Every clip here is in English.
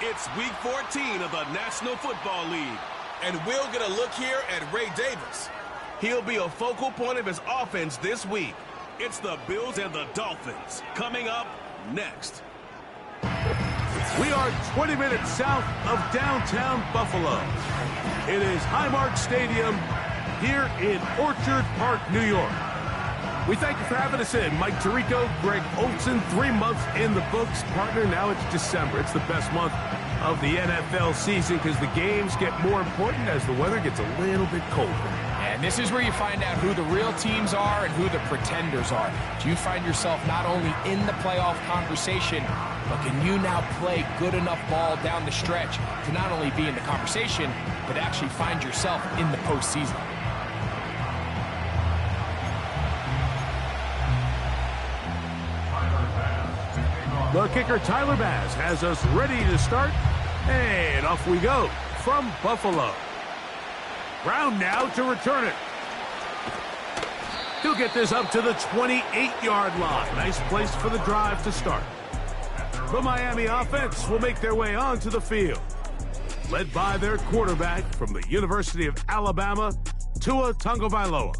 It's Week 14 of the National Football League. And we'll get a look here at Ray Davis. He'll be a focal point of his offense this week. It's the Bills and the Dolphins coming up next. We are 20 minutes south of downtown Buffalo. It is Highmark Stadium here in Orchard Park, New York. We thank you for having us in. Mike Tirico, Greg Olson, 3 months in the books. Partner, now it's December. It's the best month of the NFL season because the games get more important as the weather gets a little bit colder. And this is where you find out who the real teams are and who the pretenders are. Do you find yourself not only in the playoff conversation, but can you now play good enough ball down the stretch to not only be in the conversation, but actually find yourself in the postseason? The kicker, Tyler Bass, has us ready to start, and off we go from Buffalo. Brown now to return it. He'll get this up to the 28-yard line. Nice place for the drive to start. The Miami offense will make their way onto the field, led by their quarterback from the University of Alabama, Tua Tagovailoa.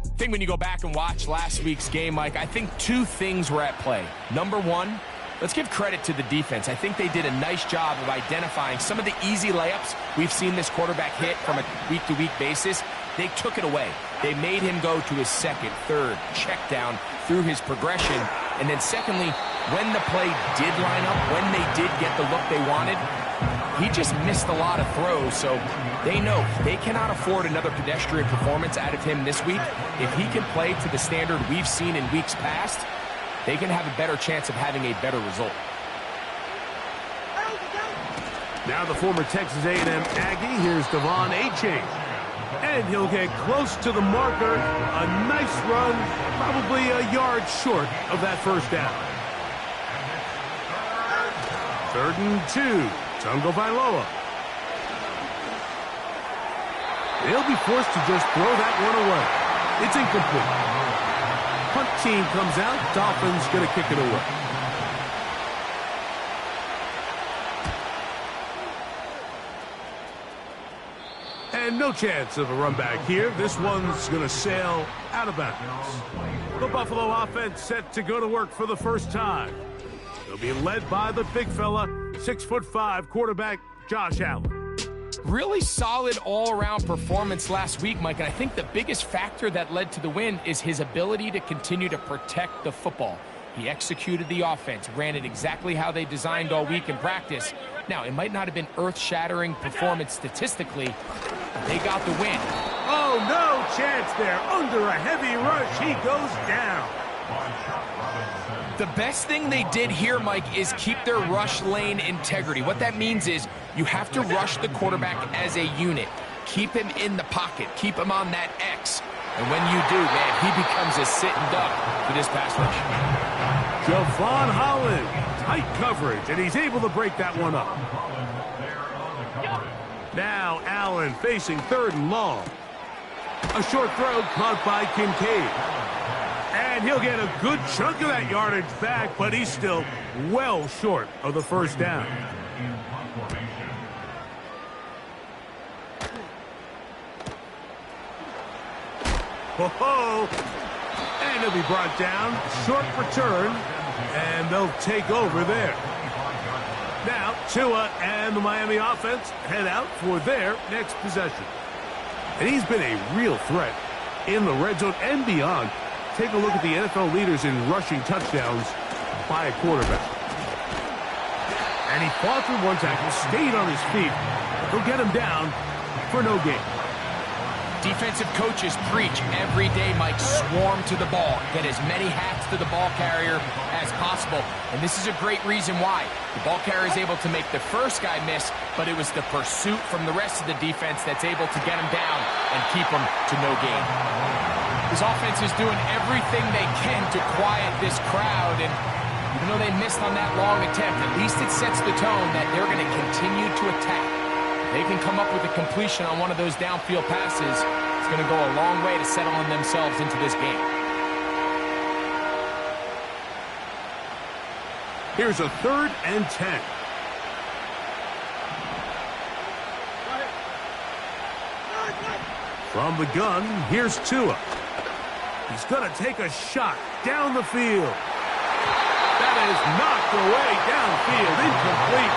I think when you go back and watch last week's game, Mike, I think 2 things were at play. Number one, let's give credit to the defense. I think they did a nice job of identifying some of the easy layups we've seen this quarterback hit from a week-to-week basis. They took it away. They made him go to his second, third check down through his progression. And then secondly, when the play did line up, when they did get the look they wanted, he just missed a lot of throws. So they know they cannot afford another pedestrian performance out of him this week. If he can play to the standard we've seen in weeks past, they can have a better chance of having a better result. Now the former Texas A&M Aggie, here's Devon Achane. And he'll get close to the marker. A nice run, probably a yard short of that first down. 3rd and 2, Tagovailoa. They'll be forced to just throw that one away. It's incomplete. Punt team comes out. Dolphins going to kick it away. And no chance of a run back here. This one's going to sail out of bounds. The Buffalo offense set to go to work for the first time. They'll be led by the big fella, 6'5" quarterback Josh Allen. Really solid all-around performance last week, Mike, and I think the biggest factor that led to the win is his ability to continue to protect the football. He executed the offense, ran it exactly how they designed all week in practice. Now, it might not have been earth-shattering performance statistically, but they got the win. Oh, no chance there. Under a heavy rush, he goes down. The best thing they did here, Mike, is keep their rush lane integrity. What that means is you have to rush the quarterback as a unit. Keep him in the pocket. Keep him on that X. And when you do, man, he becomes a sitting duck for this pass rush. Javon Holland, tight coverage, and he's able to break that one up. Now Allen facing 3rd and long. A short throw caught by Kincaid. And he'll get a good chunk of that yardage back, but he's still well short of the first down. Ho-ho! And he'll be brought down. Short return, and they'll take over there. Now, Tua and the Miami offense head out for their next possession. And he's been a real threat in the red zone and beyond. Take a look at the NFL leaders in rushing touchdowns by a quarterback. And he fought through one tackle, stayed on his feet. He'll get him down for no gain. Defensive coaches preach every day, Mike, swarm to the ball. Get as many hats to the ball carrier as possible. And this is a great reason why. The ball carrier is able to make the first guy miss, but it was the pursuit from the rest of the defense that's able to get him down and keep him to no gain. This offense is doing everything they can to quiet this crowd, and even though they missed on that long attempt, at least it sets the tone that they're going to continue to attack. They can come up with a completion on one of those downfield passes. It's going to go a long way to settling themselves into this game. Here's a 3rd and 10. From the gun, here's Tua. He's going to take a shot down the field. That is knocked away downfield, incomplete.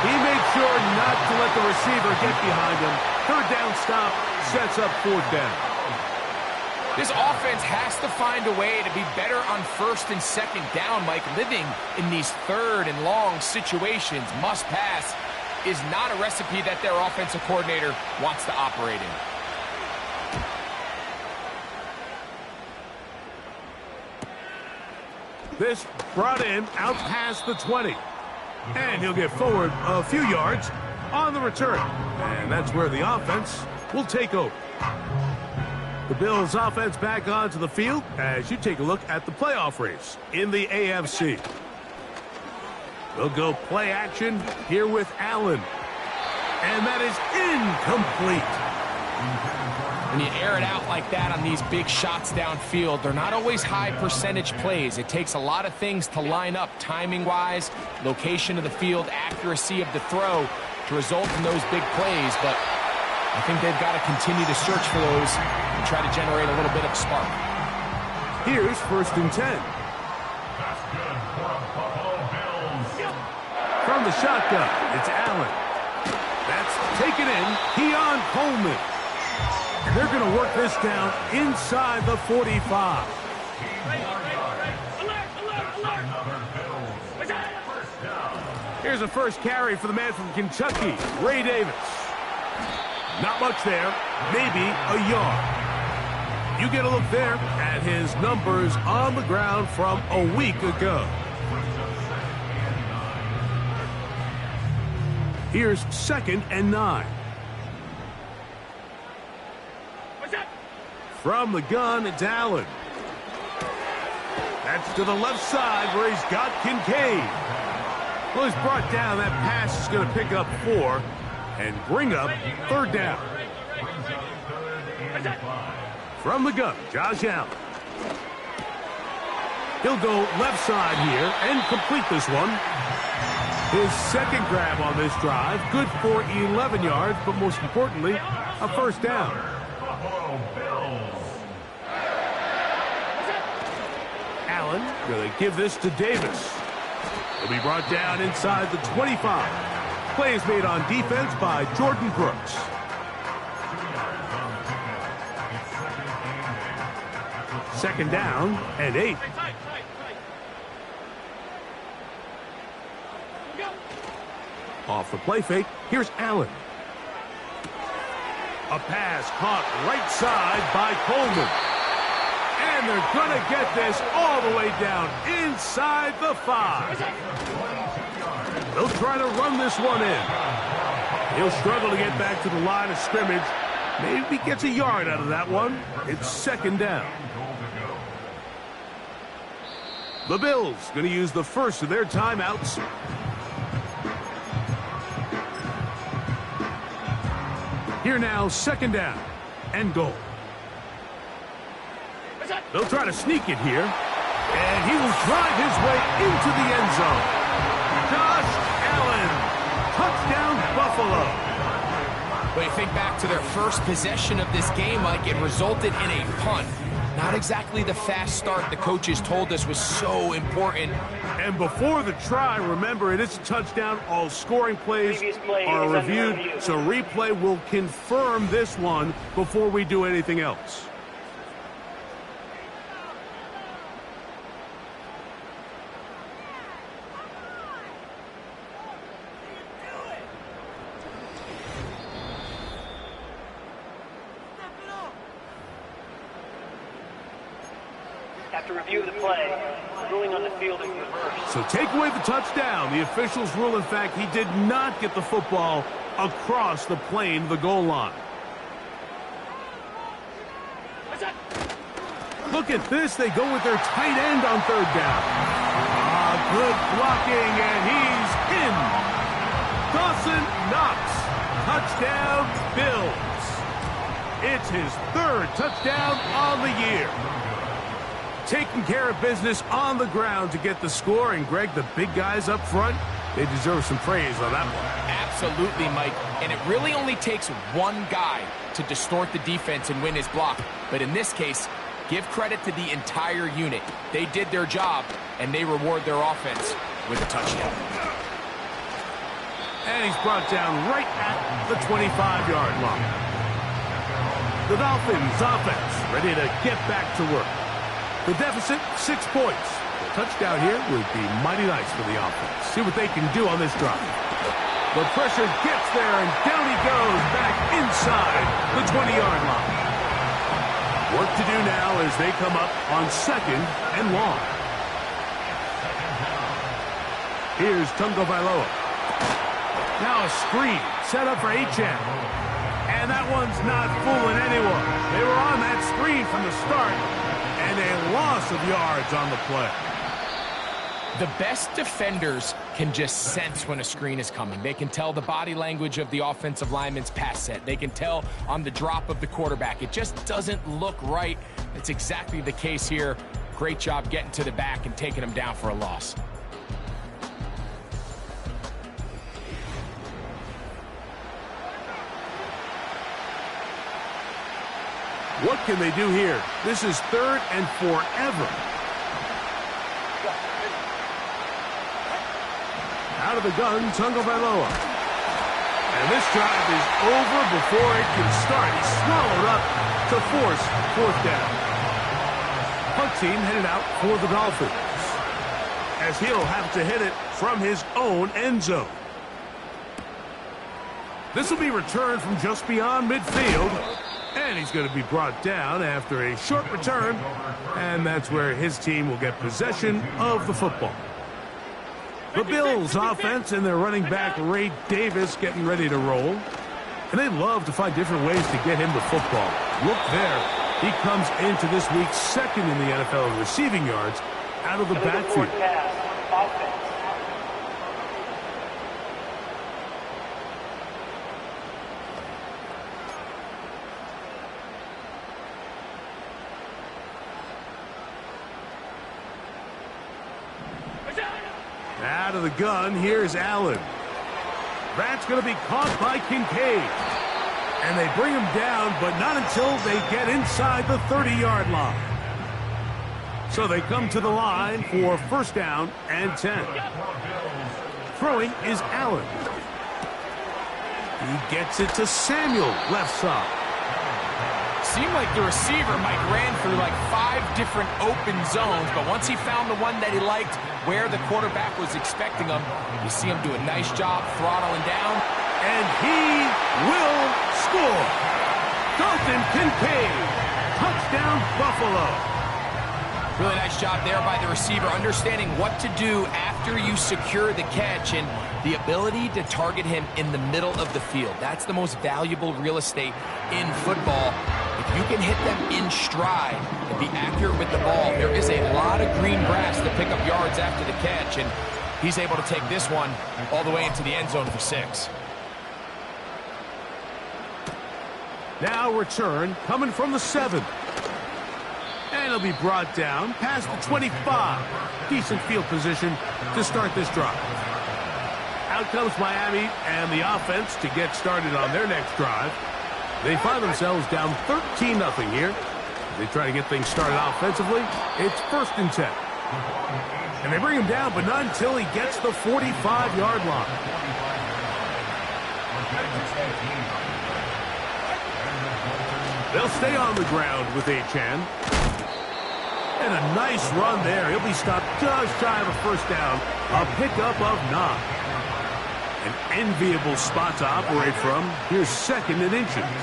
He made sure not to let the receiver get behind him. Third down stop sets up fourth down. This offense has to find a way to be better on first and second down, Mike. Living in these third and long situations, must pass, is not a recipe that their offensive coordinator wants to operate in. This brought in out past the 20. And he'll get forward a few yards on the return. And that's where the offense will take over. The Bills' offense back onto the field as you take a look at the playoff race in the AFC. They'll go play action here with Allen. And that is incomplete. When you air it out like that on these big shots downfield, they're not always high percentage plays. It takes a lot of things to line up timing-wise, location of the field, accuracy of the throw to result in those big plays. But I think they've got to continue to search for those and try to generate a little bit of spark. Here's 1st and 10. From the shotgun, it's Allen. That's taken in. Keon Coleman. And they're going to work this down inside the 45. Here's a first carry for the man from Kentucky, Ray Davis. Not much there, maybe a yard. You get a look there at his numbers on the ground from a week ago. Here's 2nd and 9. From the gun, it's Allen. That's to the left side where he's got Kincaid. Well, he's brought down. That pass is going to pick up 4 and bring up 3rd down. From the gun, Josh Allen. He'll go left side here and complete this one. His second grab on this drive, good for 11 yards, but most importantly, a first down. Allen going to give this to Davis. He'll be brought down inside the 25. Play is made on defense by Jordan Brooks. Second down and 8. Off the play fake, here's Allen. A pass caught right side by Coleman. And they're going to get this all the way down inside the 5. They'll try to run this one in. He'll struggle to get back to the line of scrimmage. Maybe gets a yard out of that one. It's 2nd down. The Bills going to use the first of their timeouts. Here now, 2nd down and goal. They'll try to sneak it here, and he will drive his way into the end zone. Josh Allen, touchdown Buffalo. But you think back to their first possession of this game, Mike, it resulted in a punt. Not exactly the fast start the coaches told us was so important. And before the try, remember, it is a touchdown. All scoring plays are reviewed, so replay will confirm this one before we do anything else. After review of the play, ruling on the field is reversed. So take away the touchdown. The officials rule, in fact, he did not get the football across the plane to the goal line. Look at this. They go with their tight end on 3rd down. Good blocking, and he's in. Dawson Knox. Touchdown, Bills. It's his 3rd touchdown on the year. Taking care of business on the ground to get the score. And, Greg, the big guys up front, They deserve some praise on that one. Absolutely, Mike. And it really only takes one guy to distort the defense and win his block. But in this case, give credit to the entire unit. They did their job, and they reward their offense with a touchdown. And he's brought down right at the 25-yard line. The Dolphins offense ready to get back to work. The deficit, 6 points. A touchdown here would be mighty nice for the offense. See what they can do on this drive. The pressure gets there, and down he goes back inside the 20-yard line. Work to do now as they come up on 2nd and long. Here's Tagovailoa. Now a screen set up for Achane. And that one's not fooling anyone. They were on that screen from the start, and a loss of yards on the play. The best defenders can just sense when a screen is coming. They can tell the body language of the offensive lineman's pass set. They can tell on the drop of the quarterback. It just doesn't look right. It's exactly the case here. Great job getting to the back and taking him down for a loss. What can they do here? This is 3rd and forever. Out of the gun, Tagovailoa. And this drive is over before it can start. He's swallowed up to force 4th down. Punt team headed out for the Dolphins, as he'll have to hit it from his own end zone. This will be returned from just beyond midfield. And he's going to be brought down after a short return. And that's where his team will get possession of the football. The Bills offense and their running back Ray Davis getting ready to roll. And they love to find different ways to get him the football. Look there. He comes into this week 2nd in the NFL in receiving yards out of the backfield. Out of the gun, here's Allen. That's going to be caught by Kincaid. And they bring him down, but not until they get inside the 30-yard line. So they come to the line for 1st down and 10. Throwing is Allen. He gets it to Samuel, left side. Seemed like the receiver, Mike, ran through like 5 different open zones, but once he found the one that he liked where the quarterback was expecting him, you see him do a nice job throttling down. And he will score. Dalton Kincaid. Touchdown, Buffalo. Really nice job there by the receiver, understanding what to do after you secure the catch and the ability to target him in the middle of the field. That's the most valuable real estate in football. If you can hit them in stride and be accurate with the ball, there is a lot of green grass to pick up yards after the catch, and he's able to take this one all the way into the end zone for 6. Now return coming from the 7. And he'll be brought down past the 25. Decent field position to start this drive. Out comes Miami and the offense to get started on their next drive. They find themselves down 13-0 here. They try to get things started offensively. It's 1st and 10. And they bring him down, but not until he gets the 45-yard line. They'll stay on the ground with Achane. And a nice run there. He'll be stopped just shy of a 1st down. A pickup of 9. An enviable spot to operate from. Here's 2nd and inches.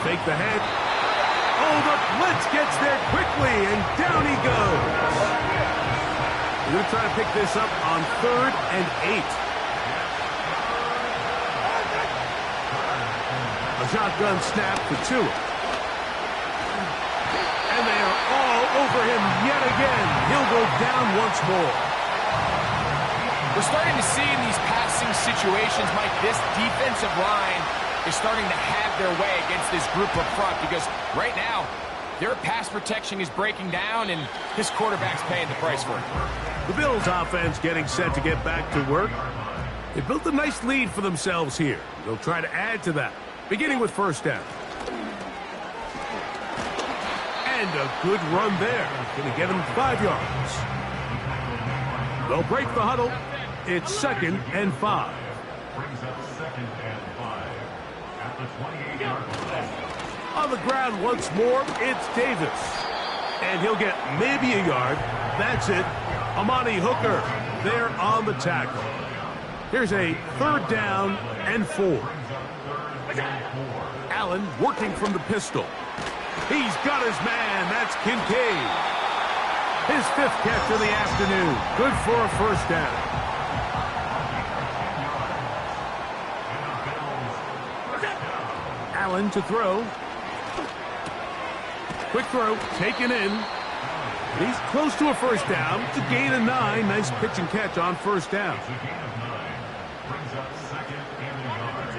Fake the head. Oh, the blitz gets there quickly, and down he goes. We're going to try to pick this up on 3rd and 8. A shotgun snap for Tua. And they are all over him yet again. He'll go down once more. We're starting to see in these passing situations, Mike, this defensive line is starting to have their way against this group up front, because right now Their pass protection is breaking down, and this quarterback's paying the price for it. The Bills offense getting set to get back to work. They built a nice lead for themselves here. They'll try to add to that, beginning with first down. And a good run there. Going to get him 5 yards. They'll break the huddle. It's 2nd and 5. Brings up 2nd and 5 at the 28-yard line. On the ground once more, it's Davis. And he'll get maybe a yard. That's it. Amani Hooker there on the tackle. Here's a 3rd down and 4. Allen working from the pistol. He's got his man. That's Kincaid. His 5th catch of the afternoon. Good for a first down. Allen to throw. Quick throw, taken in. He's close to a first down. It's a gain of 9. Nice pitch and catch on first down. It's a gain of 9. Brings up 2nd and a yard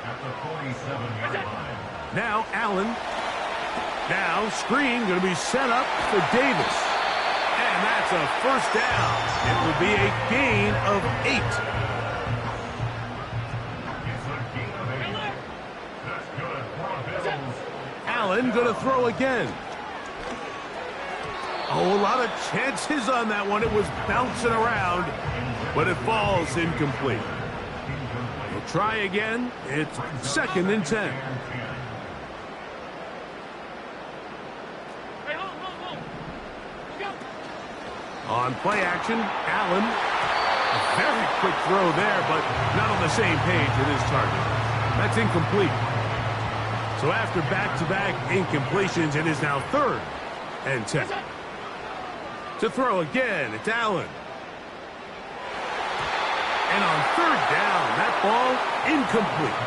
at the 47-yard line. Now Allen. Now screen going to be set up for Davis. And that's a first down. It will be a gain of 8. It's a gain of 8. That's good for the Bills. Allen going to throw again. Oh, a lot of chances on that one. It was bouncing around, but it falls incomplete. We'll try again. It's 2nd and 10. On play action, Allen. A very quick throw there, but not on the same page with his target. That's incomplete. So after back-to-back incompletions, it is now 3rd and 10. To throw again, it's Allen. And on 3rd down, that ball incomplete.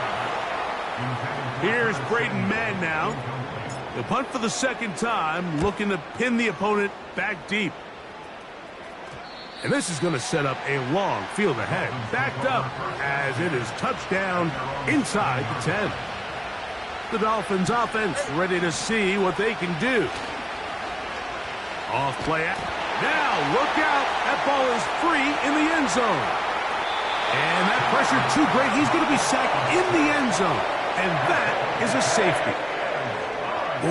Here's Braden Mann now. The punt for the 2nd time, looking to pin the opponent back deep. And this is going to set up a long field ahead. Backed up as it is touchdown inside the 10. The Dolphins offense ready to see what they can do. Off play. Now look out. That ball is free in the end zone. And that pressure too great. He's going to be sacked in the end zone. And that is a safety.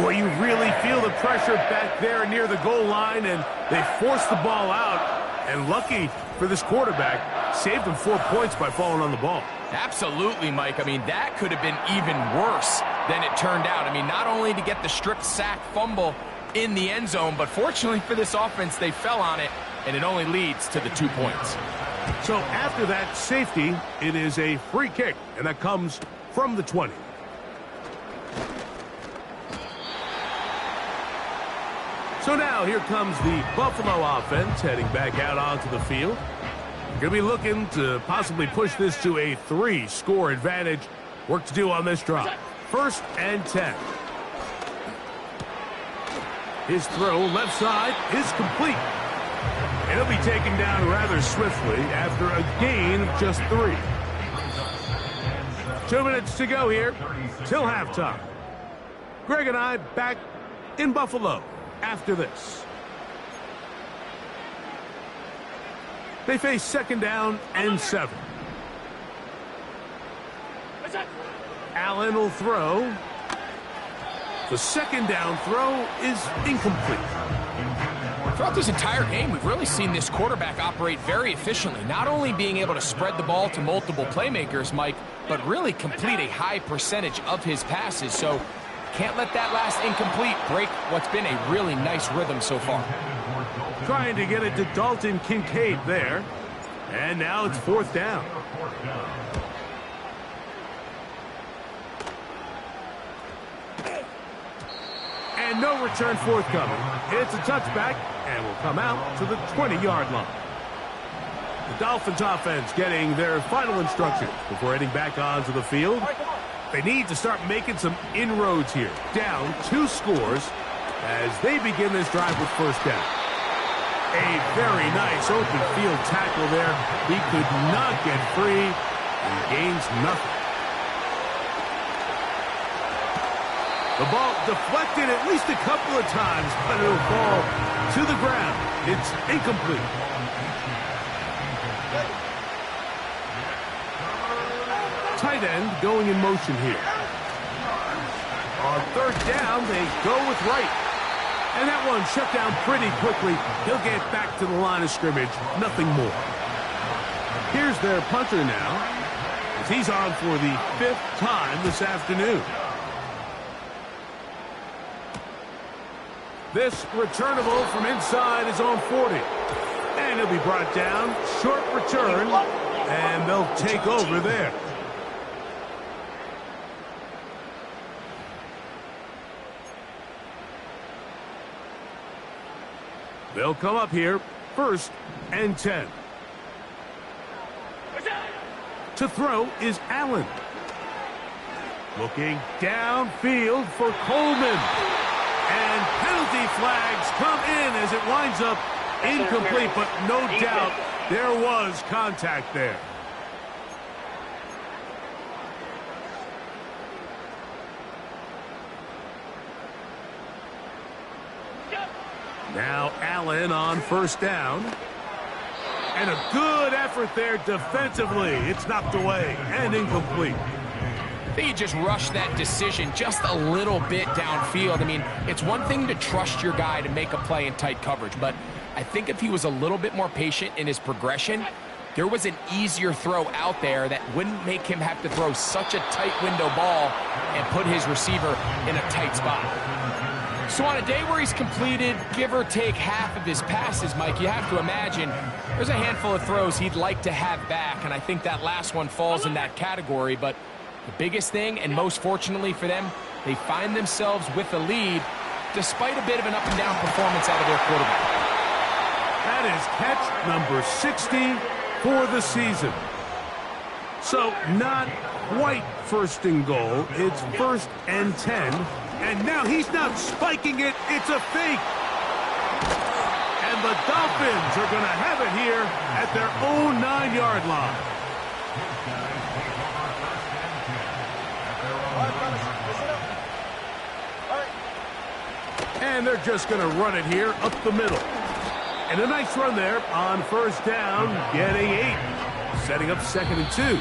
Boy, you really feel the pressure back there near the goal line, and they force the ball out. And lucky for this quarterback, saved him 4 points by falling on the ball. Absolutely, Mike. I mean, that could have been even worse than it turned out. I mean, not only to get the strip sack fumble in the end zone, but fortunately for this offense, they fell on it, and it only leads to the 2 points. So after that safety, it is a free kick, and that comes from the 20. So now here comes the Buffalo offense heading back out onto the field. Going to be looking to possibly push this to a 3-score advantage. Work to do on this drive. 1st and 10. His throw left side is complete. And he'll be taken down rather swiftly after a gain of just 3. 2 minutes to go here till halftime. Greg and I back in Buffalo after this. They face 2nd down and 7. Allen will throw. The 2nd down throw is incomplete. Throughout this entire game, we've really seen this quarterback operate very efficiently, not only being able to spread the ball to multiple playmakers, Mike, but really complete a high percentage of his passes. So can't let that last incomplete break what's been a really nice rhythm so far. Trying to get it to Dalton Kincaid there. And now it's 4th down. And no return forthcoming. It's a touchback and will come out to the 20-yard line. The Dolphins offense getting their final instructions before heading back onto the field. They need to start making some inroads here. Down 2 scores as they begin this drive with first down. A very nice open field tackle there. He could not get free and gains nothing. The ball deflected at least a couple of times, but it'll fall to the ground. It's incomplete. Tight end going in motion here. On third down, they go with Wright. And that one shut down pretty quickly. He'll get back to the line of scrimmage. Nothing more. Here's their punter now, as he's on for the 5th time this afternoon. This returnable from inside is on 40. And he'll be brought down. Short return. And they'll take over there. They'll come up here, 1st and 10. To throw is Allen. Looking downfield for Coleman. And penalty flags come in as it winds up incomplete, but no doubt there was contact there. Now Allen on 1st down. And a good effort there defensively. It's knocked away and incomplete. I think he just rushed that decision just a little bit downfield. I mean, it's one thing to trust your guy to make a play in tight coverage, but I think if he was a little bit more patient in his progression, there was an easier throw out there that wouldn't make him have to throw such a tight window ball and put his receiver in a tight spot. So on a day where he's completed, give or take half of his passes, Mike, you have to imagine there's a handful of throws he'd like to have back, and I think that last one falls in that category. But the biggest thing, and most fortunately for them, they find themselves with the lead despite a bit of an up-and-down performance out of their quarterback. That is catch number 60 for the season. So not quite 1st and goal. It's 1st and 10. And now he's not spiking it. It's a fake. And the Dolphins are going to have it here at their own 9-yard line. And they're just going to run it here up the middle. And a nice run there on 1st down, getting 8. Setting up 2nd and 2.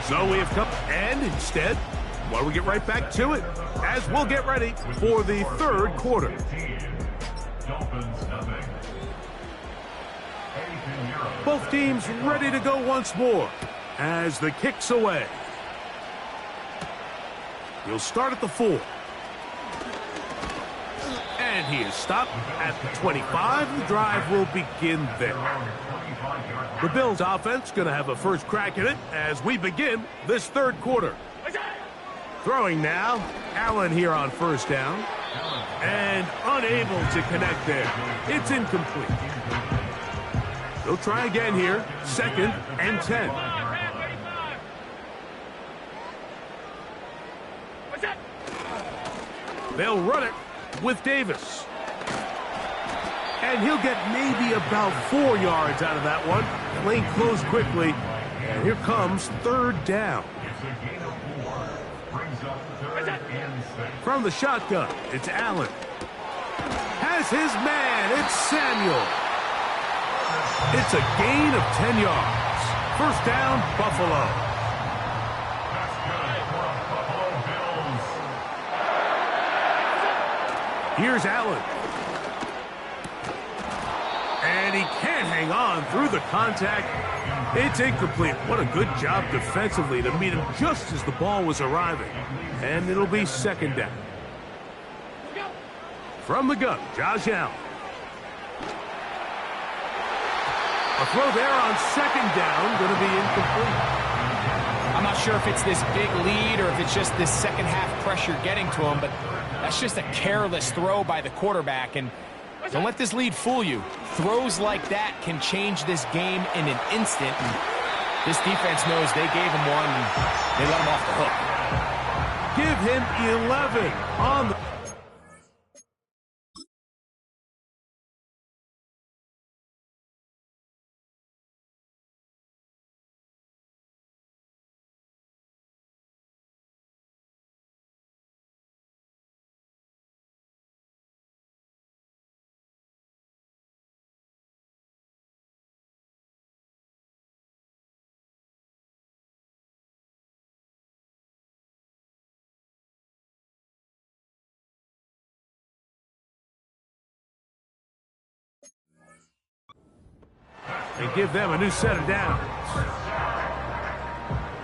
So we have come, and instead, well, we get right back to it as we'll get ready for the 3rd quarter. Both teams ready to go once more as the kick's away. He'll start at the 4. And he is stopped at the 25. The drive will begin there. The Bills offense going to have a first crack at it as we begin this 3rd quarter. Throwing now, Allen here on 1st down. And unable to connect there. It's incomplete. They'll try again here, 2nd and 10. They'll run it with Davis. And he'll get maybe about 4 yards out of that one. Lane closed quickly. And here comes 3rd down. From the shotgun, it's Allen. Has his man, it's Samuel. It's a gain of 10 yards. 1st down, Buffalo. Here's Allen. And he can't hang on through the contact. It's incomplete. What a good job defensively to meet him just as the ball was arriving. And it'll be 2nd down. From the gun, Josh Allen. A throw there on 2nd down, going to be incomplete. I'm not sure if it's this big lead or if it's just this second half pressure getting to him, but that's just a careless throw by the quarterback. And don't let this lead fool you. Throws like that can change this game in an instant. And this defense knows they gave him one and they let him off the hook. Give him 11 on the and give them a new set of downs.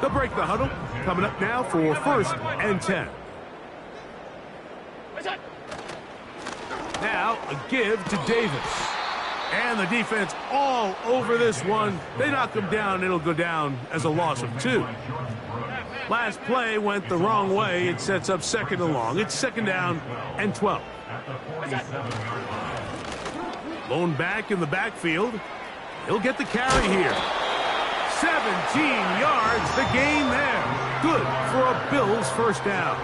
They'll break the huddle. Coming up now for 1st and 10. Now a give to Davis. And the defense all over this one. They knock him down. It'll go down as a loss of 2. Last play went the wrong way. It sets up 2nd and long. It's 2nd down and 12. Lone back in the backfield. He'll get the carry here. 17 yards, the gain there. Good for a Bills 1st down.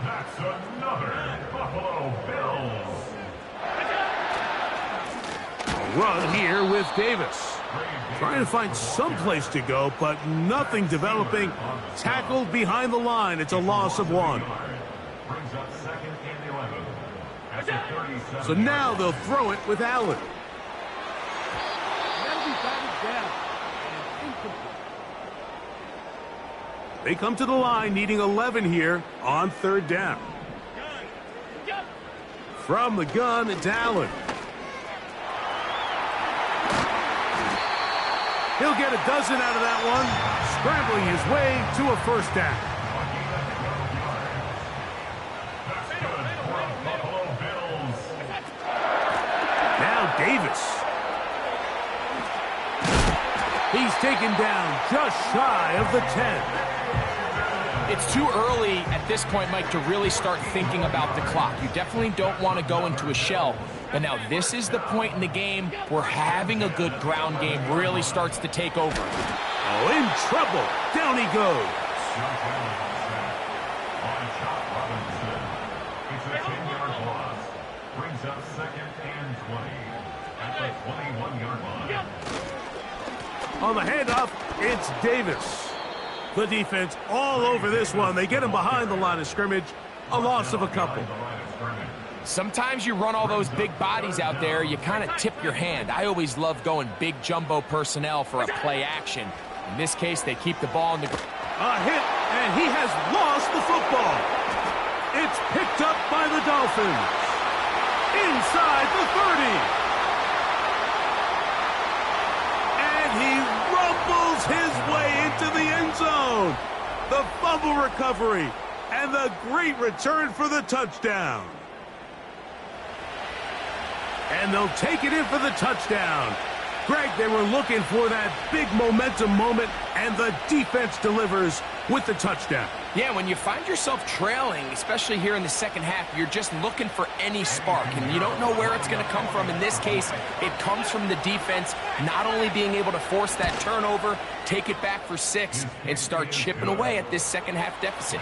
That's another Buffalo Bills. Run here with Davis. Trying to find some place to go, but nothing developing. Tackled behind the line. It's a loss of 1. Brings up 2nd and 11. At the 37. So now they'll throw it with Allen. They come to the line needing 11 here on 3rd down. From the gun, it's Allen. He'll get a dozen out of that one, scrambling his way to a 1st down. Now Davis. He's taken down just shy of the 10. It's too early at this point, Mike, to really start thinking about the clock. You definitely don't want to go into a shell. But now this is the point in the game where having a good ground game really starts to take over. Oh, in trouble. Down he goes. It's a 10-yard loss. Brings up 2nd and 20 at the 21-yard line. On the handoff, it's Davis. The defense all over this one. They get him behind the line of scrimmage. A loss of a couple. Sometimes you run all those big bodies out there, you kind of tip your hand. I always love going big jumbo personnel for a play action. In this case, they keep the ball in the... A hit, and he has lost the football. It's picked up by the Dolphins. Inside the 30. And he rumbles his way into the end zone. The fumble recovery and the great return for the touchdown. And they'll take it in for the touchdown. Greg, they were looking for that big momentum moment, and the defense delivers with the touchdown. Yeah, when you find yourself trailing, especially here in the 2nd half, you're just looking for any spark, and you don't know where it's going to come from. In this case, it comes from the defense not only being able to force that turnover, take it back for 6, and start chipping away at this 2nd half deficit.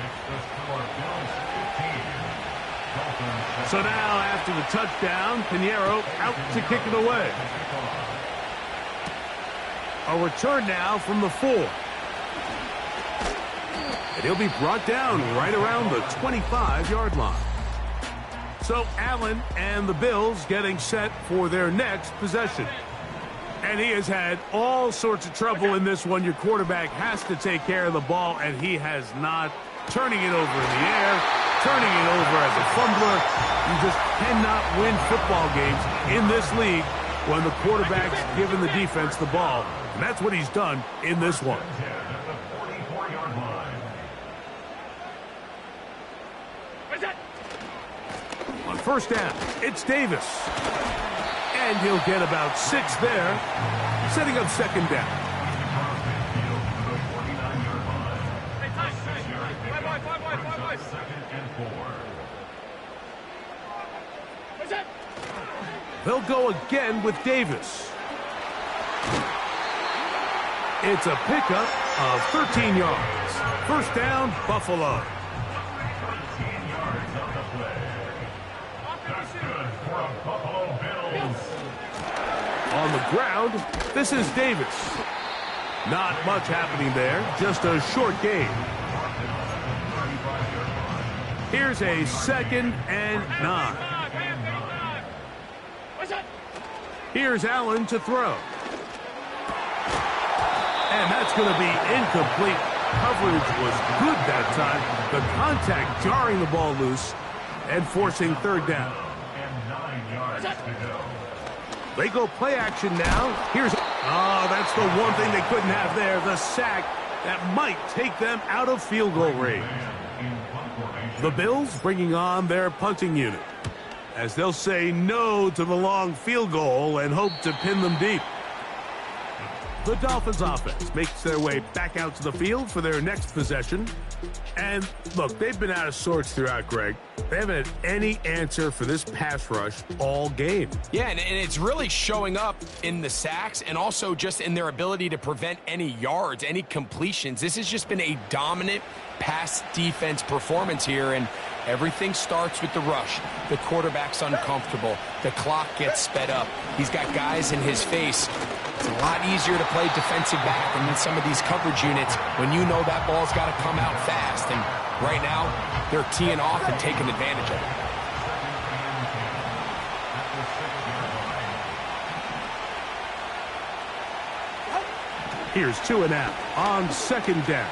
So now, after the touchdown, Pinheiro out to kick it away. A return now from the 4. And he'll be brought down right around the 25-yard line. So Allen and the Bills getting set for their next possession. And he has had all sorts of trouble in this one. Your quarterback has to take care of the ball, and he has not. Turning it over in the air, turning it over as a fumbler. You just cannot win football games in this league when the quarterback's giving the defense the ball. And that's what he's done in this one. On 1st down, it's Davis. And he'll get about 6 there, setting up 2nd down. They'll go again with Davis. It's a pickup of 13 yards. 1st down, Buffalo. 13 yards on the play. That's good for a Buffalo Bills. On the ground, this is Davis. Not much happening there, just a short gain. Here's a 2nd and 9. Here's Allen to throw. And that's going to be incomplete. Coverage was good that time. The contact jarring the ball loose and forcing 3rd down. And 9 yards to go. They go play action now. Oh, that's the one thing they couldn't have there, the sack that might take them out of field goal range. The Bills bringing on their punting unit, as they'll say no to the long field goal and hope to pin them deep. The Dolphins offense makes their way back out to the field for their next possession. And look, they've been out of sorts throughout, Greg. They haven't had any answer for this pass rush all game. Yeah, and it's really showing up in the sacks and also just in their ability to prevent any yards, any completions. This has just been a dominant pass defense performance here, and everything starts with the rush. The quarterback's uncomfortable. The clock gets sped up. He's got guys in his face. It's a lot easier to play defensive back than in some of these coverage units when you know that ball's got to come out fast. And right now, they're teeing off and taking advantage of it. Here's Tua now on second down.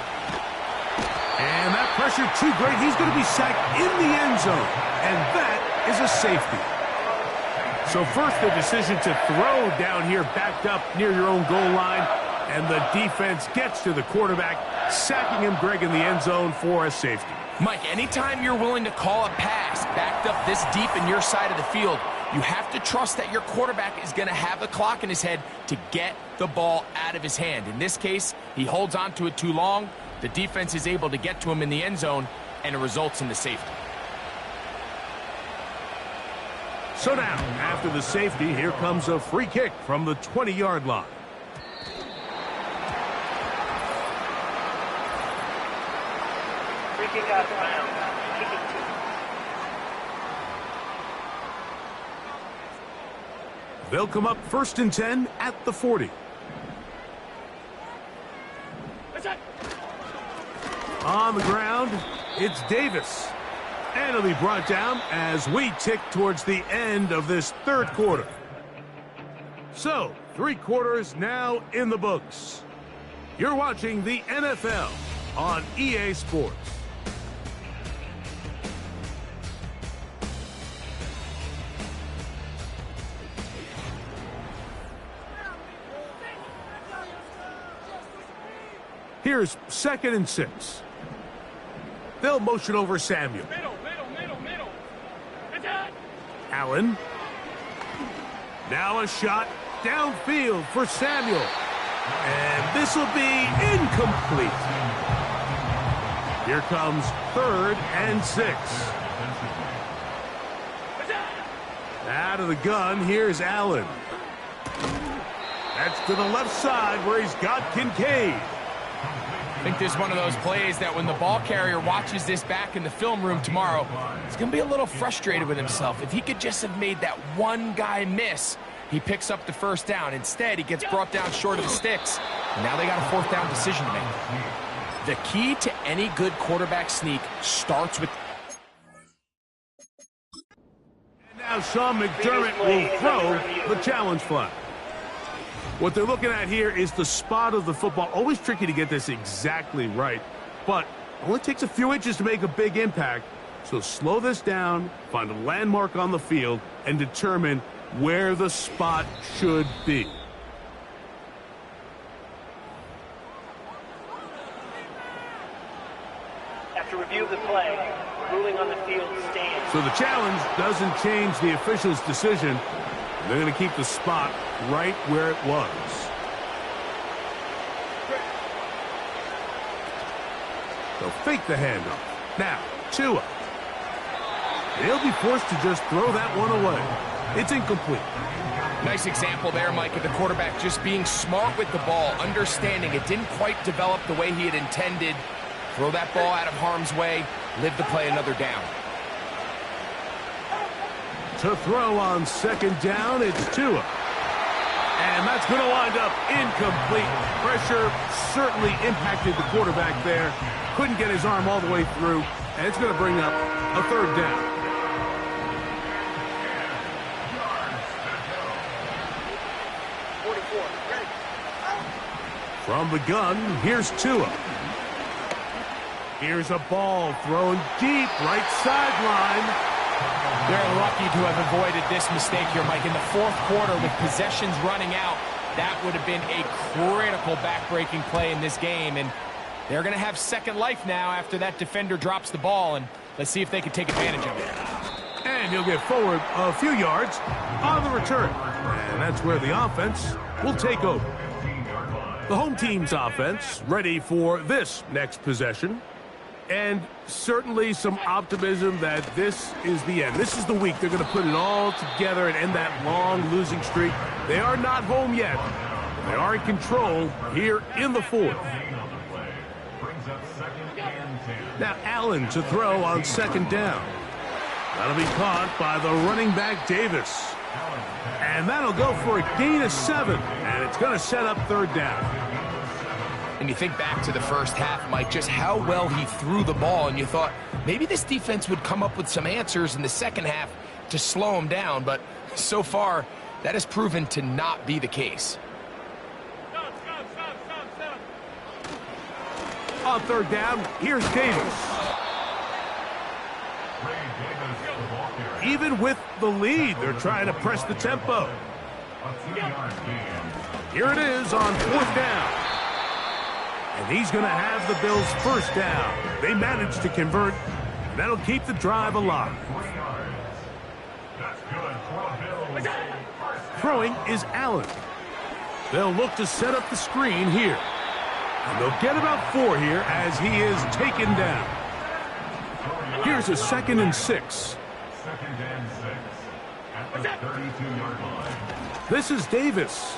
And that pressure too great. He's going to be sacked in the end zone. And that is a safety. So first, the decision to throw down here backed up near your own goal line. And the defense gets to the quarterback, sacking him, Greg, in the end zone for a safety. Mike, anytime you're willing to call a pass backed up this deep in your side of the field, you have to trust that your quarterback is going to have the clock in his head to get the ball out of his hand. In this case, he holds on to it too long. The defense is able to get to him in the end zone, and it results in the safety. So now, after the safety, here comes a free kick from the 20-yard line. Free kick out of bounds. Kicking two. They'll come up 1st and 10 at the 40. On the ground, it's Davis. And it'll be brought down as we tick towards the end of this third quarter. So, 3 quarters now in the books. You're watching the NFL on EA Sports. Here's 2nd and 6. They'll motion over Samuel. Middle. Allen. Now a shot downfield for Samuel. And this will be incomplete. Here comes 3rd and 6. Out of the gun, here's Allen. That's to the left side where he's got Kincaid. I think this is one of those plays that when the ball carrier watches this back in the film room tomorrow, he's going to be a little frustrated with himself. If he could just have made that one guy miss, he picks up the first down. Instead, he gets brought down short of the sticks. And now they got a 4th down decision to make. The key to any good quarterback sneak starts with... And now Sean McDermott will throw the challenge flag. What they're looking at here is the spot of the football. Always tricky to get this exactly right, but it only takes a few inches to make a big impact. So slow this down, find a landmark on the field, and determine where the spot should be. After review of the play, ruling on the field stands. So the challenge doesn't change the official's decision. They're going to keep the spot right where it was. They'll fake the handoff. Now, Tua. They'll be forced to just throw that one away. It's incomplete. Nice example there, Mike, of the quarterback just being smart with the ball, understanding it didn't quite develop the way he had intended. Throw that ball out of harm's way, live to play another down. To throw on 2nd down, it's Tua. And that's going to wind up incomplete. Pressure certainly impacted the quarterback there. Couldn't get his arm all the way through. And it's going to bring up a 3rd down. From the gun, here's Tua. Here's a ball thrown deep right sideline. They're lucky to have avoided this mistake here, Mike. In the fourth quarter, with possessions running out, that would have been a critical back-breaking play in this game. And they're going to have second life now after that defender drops the ball. And let's see if they can take advantage of it. And he'll get forward a few yards on the return. And that's where the offense will take over. The home team's offense ready for this next possession. And certainly some optimism that this is the end. This is the week they're going to put it all together and end that long losing streak. They are not home yet. They are in control here in the fourth. Now Allen to throw on second down. That'll be caught by the running back Davis. And that'll go for a gain of 7. And it's going to set up third down. And you think back to the first half, Mike, just how well he threw the ball, and you thought maybe this defense would come up with some answers in the second half to slow him down, but so far that has proven to not be the case. On third down, here's Davis. Even with the lead, they're trying to press the tempo. Here it is on fourth down. And he's going to have the Bills first down. They managed to convert. And that'll keep the drive alive. Throwing is Allen. They'll look to set up the screen here. And they'll get about 4 here as he is taken down. Here's a 2nd and 6. At the 32-yard line. This is Davis.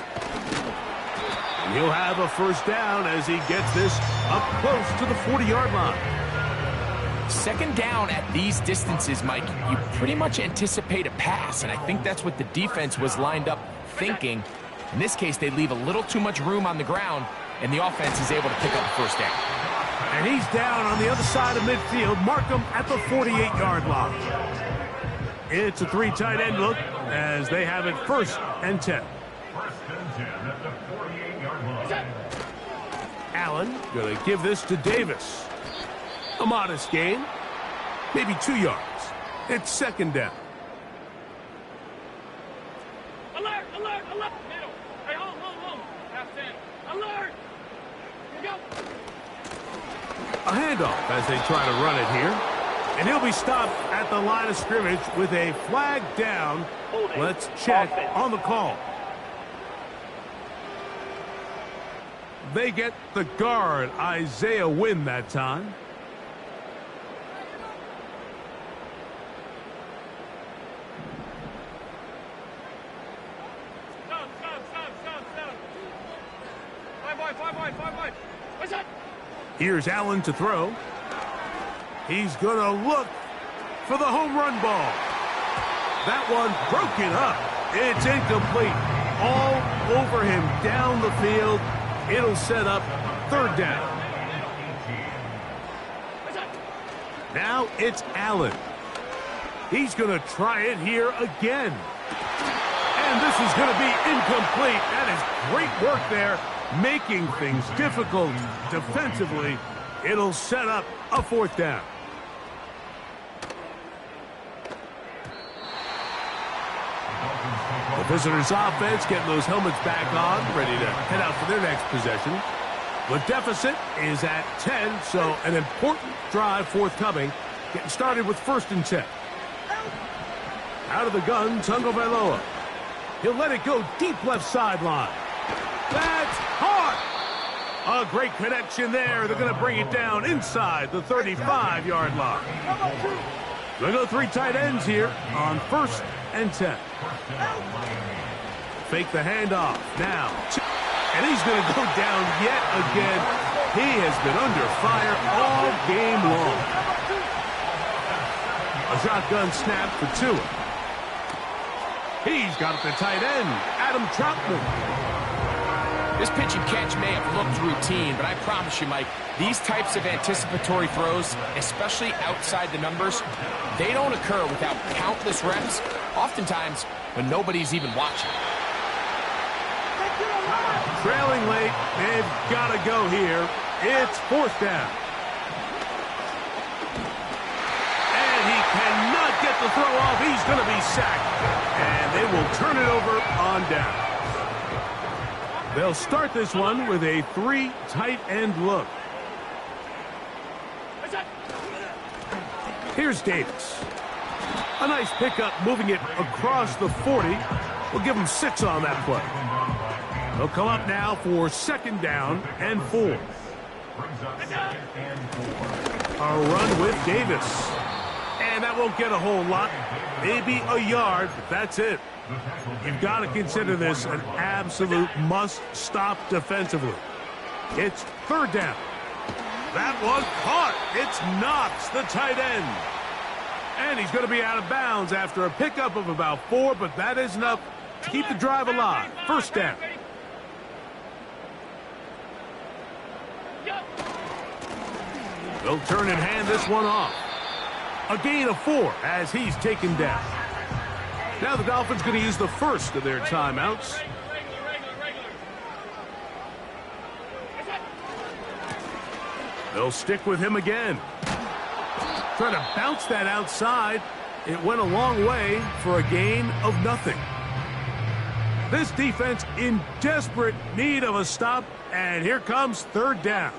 And he'll have a first down as he gets this up close to the 40-yard line. Second down at these distances, Mike, you pretty much anticipate a pass, and I think that's what the defense was lined up thinking. In this case, they leave a little too much room on the ground, and the offense is able to pick up a first down. And he's down on the other side of midfield. Mark him at the 48-yard line. It's a 3 tight end look as they have it 1st and 10. Allen going to give this to Davis. A modest gain, maybe 2 yards. It's second down. Alert, alert, alert. Middle. Hey, hold. Half 10. Alert. Here we go. A handoff as they try to run it here. And he'll be stopped at the line of scrimmage with a flag down. Let's check on the call. They get the guard, Isaiah Wynn, that time. Stop. 5 wide. What's that? Here's Allen to throw. He's going to look for the home run ball. That one broken up. It's incomplete. All over him down the field. It'll set up third down. Now it's Allen. He's going to try it here again. And this is going to be incomplete. That is great work there, making things difficult defensively. It'll set up a fourth down. The visitors' offense getting those helmets back on, ready to head out for their next possession. The deficit is at 10, so an important drive forthcoming. Getting started with 1st and 10. Out of the gun, Tagovailoa. He'll let it go deep left sideline. That's hard. A great connection there. They're going to bring it down inside the 35-yard line. They'll go 3 tight ends here on 1st and 10. Fake the handoff now. And he's going to go down yet again. He has been under fire all game long. A shotgun snap for Tua. He's got it to tight end, Adam Troutman. This pitch and catch may have looked routine, but I promise you, Mike, these types of anticipatory throws, especially outside the numbers, they don't occur without countless reps, oftentimes when nobody's even watching. Trailing late, they've got to go here. It's 4th down. And he cannot get the throw sacked, and they will turn it over on down. They'll start this one with a 3 tight end look. Here's Davis. A nice pickup, moving it across the 40. We'll give him 6 on that play. They'll come up now for 2nd down and 4. A run with Davis. And that won't get a whole lot. Maybe a yard, but that's it. You've got to consider this an absolute must-stop defensively. It's 3rd down. That one caught. It's Knox, the tight end. And he's going to be out of bounds after a pickup of about 4, but that is enough to keep the drive alive. 1st down. They'll turn and hand this one off. A gain of 4 as he's taken down. Now the Dolphins going to use the first of their timeouts. They'll stick with him again. Try to bounce that outside. It went a long way for a gain of nothing. This defense in desperate need of a stop, and here comes 3rd down.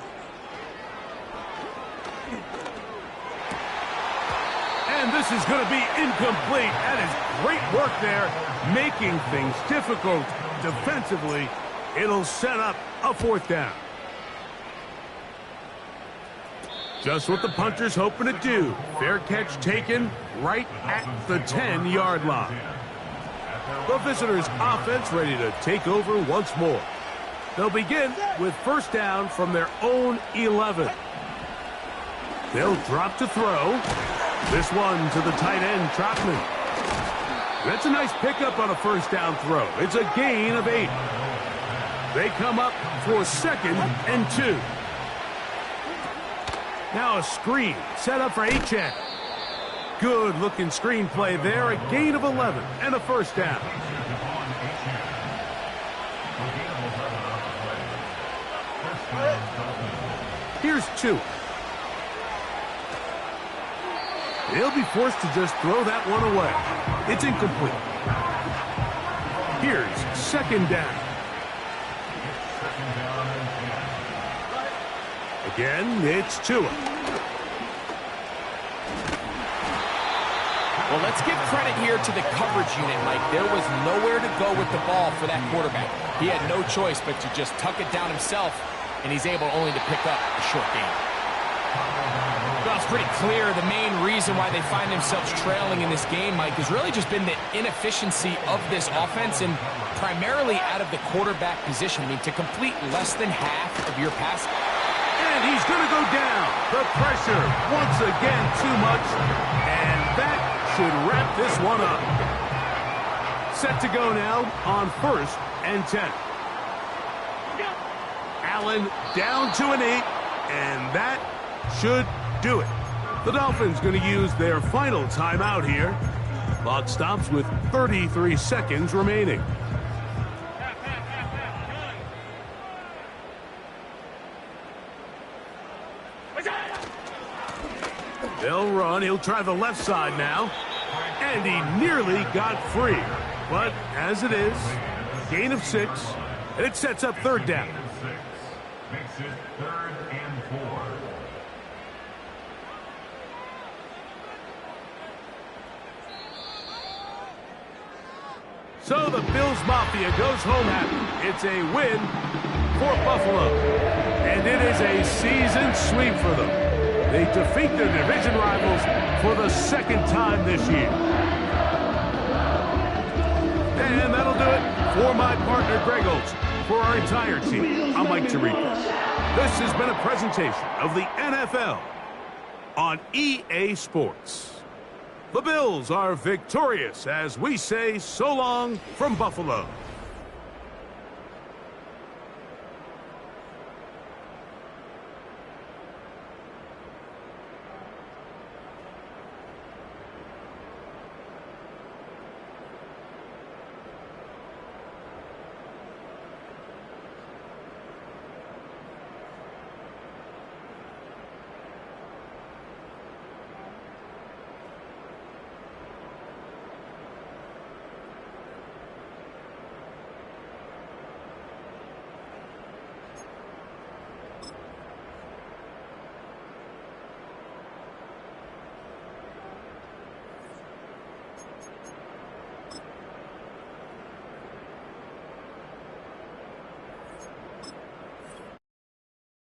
And this is going to be incomplete. That is great work there, making things difficult defensively. It'll set up a 4th down. Just what the punter's hoping to do. Fair catch taken right at the 10-yard line. The visitors' offense ready to take over once more. They'll begin with 1st down from their own 11. They'll drop to throw. This one to the tight end, Trotman. That's a nice pickup on a 1st down throw. It's a gain of 8. They come up for 2nd and 2. Now a screen set up for Achane. Good looking screen play there. A gain of 11 and a 1st down. Here's 2. They'll be forced to just throw that one away. It's incomplete. Here's 2nd down. Again, it's Tua. Well, let's give credit here to the coverage unit, Mike. There was nowhere to go with the ball for that quarterback. He had no choice but to just tuck it down himself, and he's able only to pick up a short gain. Well, it's pretty clear the main reason why they find themselves trailing in this game, Mike, has really just been the inefficiency of this offense and primarily out of the quarterback position. I mean, to complete less than half of your pass. And he's going to go down. The pressure, once again, too much. And that should wrap this one up. Set to go now on 1st and 10. Allen down to an 8, and that should do it. The Dolphins going to use their final timeout here. Clock stops with 33 seconds remaining. They'll run. He'll try the left side now. And he nearly got free. But as it is, gain of 6. And it sets up 3rd down. Makes it 3rd and 4. So the Bills Mafia goes home happy. It's a win for Buffalo. And it is a season sweep for them. They defeat their division rivals for the 2nd time this year. And that'll do it for my partner, Greg Olson. For our entire team, I'm Mike Tirico. This has been a presentation of the NFL on EA Sports. The Bills are victorious as we say so long from Buffalo.